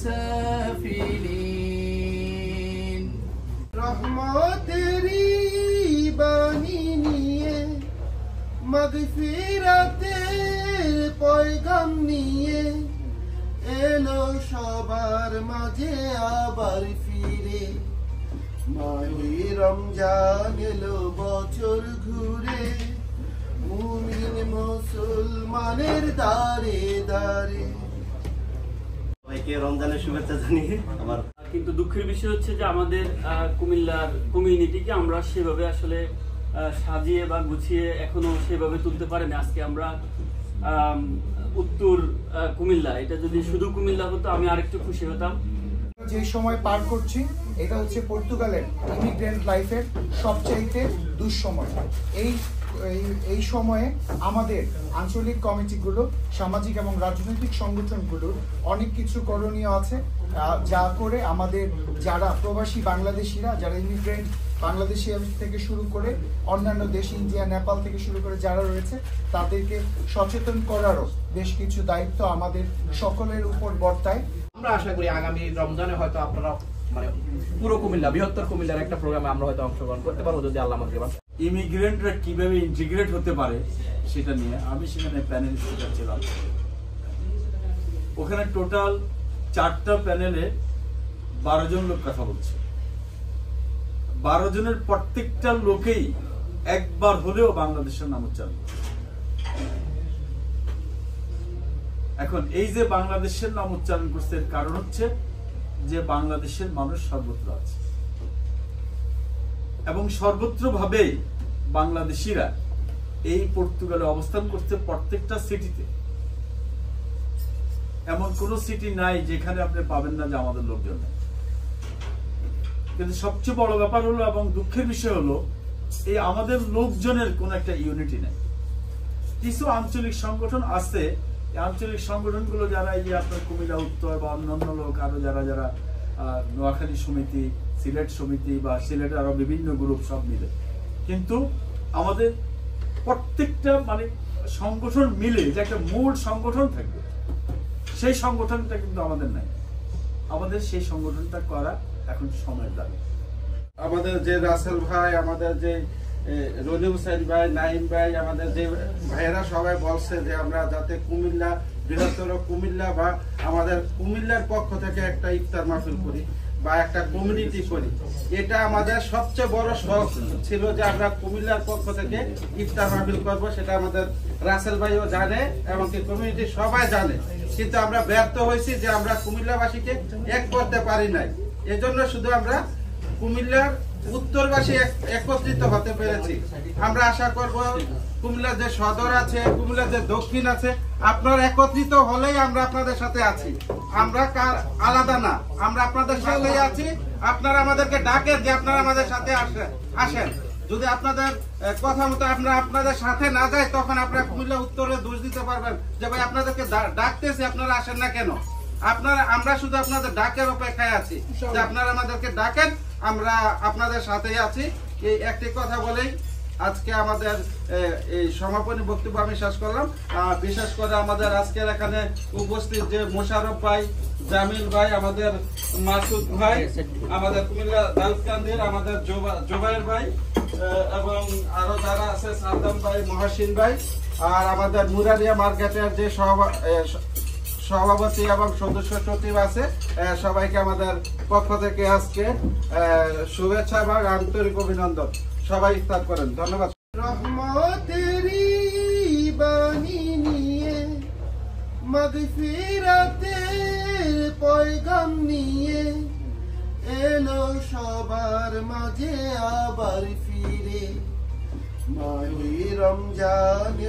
سافلين রহমতেরি বাণী নিয়ে মাগফিরাতের পয়গাম নিয়ে এলো সবার মাঝে আবার ফিরে মাহে রমজান এলো বছর ঘুরে মুমিন মুসলমানের দারে দারে সবাইকে রমজানের শুভেচ্ছা জানিয়ে আমার কিন্তু দুঃখের বিষয় হচ্ছে যে আমাদের কুমিল্লার কমিউনিটিকে আমরা সেভাবে আসলে সাজিয়ে বা গুছিয়ে এখনো সেভাবে তুলতে পারিনি। আজকে আমরা উত্তর কুমিল্লা, এটা যদি শুধু কুমিল্লা হতো আমি আরেকটু খুশি হতাম। যে সময় পার করছি এটা হচ্ছে পর্তুগালের ইমিগ্রেন্ট লাইফের সবচাইতে দুঃসময়। এই সময়ে আমাদের আঞ্চলিক কমিটিগুলো, সামাজিক এবং রাজনৈতিক সংগঠনগুলোর অনেক কিছু করণীয় আছে, যা করে আমাদের যারা প্রবাসী বাংলাদেশিরা, যারা ইমিগ্রেন্ট বাংলাদেশি থেকে শুরু করে অন্যান্য দেশ, ইন্ডিয়া, নেপাল থেকে শুরু করে যারা রয়েছে তাদেরকে সচেতন করারও বেশ কিছু দায়িত্ব আমাদের সকলের উপর বর্তায়। আমরা আশা করি আগামী রমজানে হয়তো আপনারা মানে পুরো কুমিল্লা, বৃহত্তর কুমিল্লার একটা প্রোগ্রামে আমরা হয়তো অংশগ্রহণ করতে পারবো যদি আল্লাহ আমাকে বাঁচায়। ইমিগ্রেন্টরা কিভাবে ইন্টিগ্রেট হতে পারে সেটা নিয়ে আমি সেখানে প্যানেল স্পিকার ছিলাম। ওখানে টোটাল 4টা প্যানেলে 12 জন লোক কথা বলছে। 12 জনের প্রত্যেকটা লোকেই একবার হলেও বাংলাদেশের নাম উচ্চারণ। এখন এই যে বাংলাদেশের নাম উচ্চারণ করছে এর কারণ হচ্ছে যে বাংলাদেশের মানুষ সর্বত্র আছে এবং সর্বত্র ভাবে বাংলাদেশিরা এই পর্তুগালে অবস্থান করতে প্রত্যেকটা সিটিতে। এমন কোন সিটি নাই যেখানে আপনি পাবেন না যে আমাদের লোকজন নেই। কিন্তু সবচেয়ে বড় ব্যাপার হলো এবং দুঃখের বিষয় হলো এই আমাদের লোকজনের কোন একটা ইউনিটি নেই। কিছু আঞ্চলিক সংগঠন আছে, আঞ্চলিক সংগঠনগুলো যারা এই যে আপনার কুমিল্লা উত্তর বা অন্যান্য লোক আরো যারা যারা নোয়াখালী সমিতি, সিলেট সমিতি বা সিলেটের আরো বিভিন্ন গ্রুপ সব মিলে, কিন্তু আমাদের প্রত্যেকটা মানে সংগঠন মিলে যে একটা মূল সংগঠন থাকবে, সেই সংগঠনটা কিন্তু আমাদের নাই। আমাদের সেই সংগঠনটা করা এখন সময়ের দাবি। আমাদের যে রাসেল ভাই, আমাদের যে রনি হুসাইন ভাই, নাইম ভাই, আমাদের যে ভাইয়েরা সবাই বলছে যে আমরা যাতে কুমিল্লা, বৃহত্তর কুমিল্লা বা আমাদের কুমিল্লার পক্ষ থেকে একটা ইফতার মাহফিল করি বা একটা কমিউনিটি করি, এটা আমাদের সবচেয়ে বড় শখ ছিল যে আমরা কুমিল্লার পক্ষ থেকে ইফতার মাহফিল করব। সেটা আমাদের রাসেল ভাইও জানে এবং কমিউনিটি সবাই জানে, কিন্তু আমরা ব্যর্থ হয়েছি যে আমরা কুমিল্লাবাসীকে এক করতে পারি নাই। এজন্য শুধু আমরা কুমিল্লার উত্তরবাসী একত্রিত হতে পেরেছি। আমরা আশা করব কুমিল্লার যে সদর আছে, কুমিল্লার যে দক্ষিণ আছে, আপনারা একত্রিত হলেই আমরা আপনাদের সাথে আছি। আমরা আলাদা না, আমরা আপনাদের সাথেই আছি। আপনারা আমাদেরকে ডাকেন যে আপনারা আমাদের সাথে আসেন। যদি আপনাদের কথা মতো আমরা আপনাদের সাথে না যাই, তখন আপনারা কুমিল্লা উত্তরে দোষ দিতে পারবেন যে ভাই আপনাদেরকে ডাকতেছি, আপনারা আসেন না কেন। আমরা শুধু আপনাদের ডাকের অপেক্ষায় আছি যে আপনারা আমাদেরকে ডাকেন, আমরা আপনাদের সাথেই আছি। এই একটি কথা বলেই আজকে আমাদের এই সমাপনী বক্তব্য আমি শেষ করলাম। বিশেষ করে আমাদের আজকের এখানে উপস্থিত যে মোশারফ ভাই, জামিল ভাই, আমাদের মাসুদ ভাই, আমাদের কুমিল্লা দাউদকান্দির আমাদের জোবাইর ভাই এবং আরো যারা আছে, সাদ্দাম ভাই, মহাসিন ভাই, আর আমাদের মুরারিয়া মার্কেটের যে সভাপতি এবং সদস্য সচিব আছে, সবাইকে আমাদের পক্ষ থেকে আজকে শুভেচ্ছা এবং আন্তরিক অভিনন্দন। সবাই ইফতার করেন। ধন্যবাদ। রহমতেরি বাণী নিয়ে মাগফিরাতের পয়গাম নিয়ে এলো সবার মাঝে আবার ফিরে মাহে রমজান।